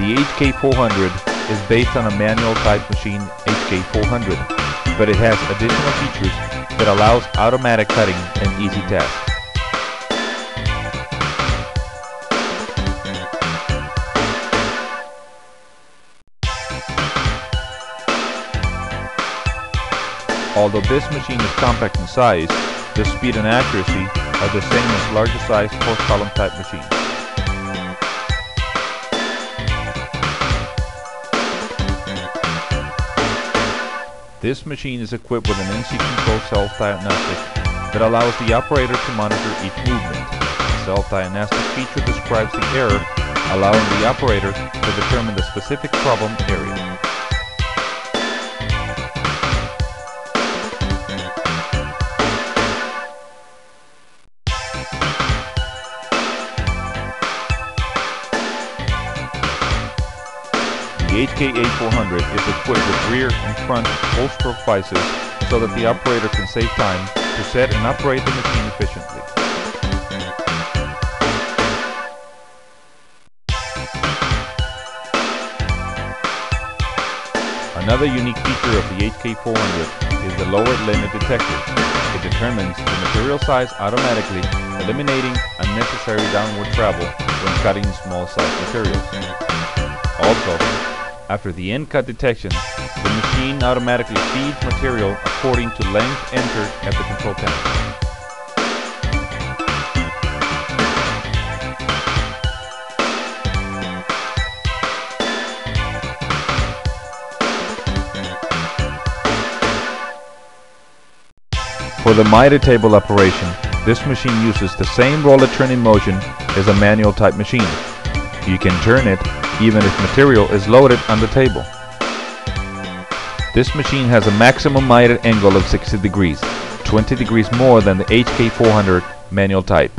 The HK400 is based on a manual type machine HK400, but it has additional features that allows automatic cutting and easy tasks. Although this machine is compact in size, the speed and accuracy are the same as larger size horse column type machines. This machine is equipped with an NC control self-diagnostic that allows the operator to monitor each movement. The self-diagnostic feature describes the error, allowing the operator to determine the specific problem area. The HKA400 is equipped with rear and front full-stroke vices so that the operator can save time to set and operate the machine efficiently. Another unique feature of the HK400 is the lowered limit detector. It determines the material size automatically, eliminating unnecessary downward travel when cutting small size materials. Also, after the end cut detection, the machine automatically feeds material according to length entered at the control panel. For the miter table operation, this machine uses the same roller turning motion as a manual type machine. You can turn it even if material is loaded on the table. This machine has a maximum miter angle of 60 degrees, 20 degrees more than the HK400 manual type.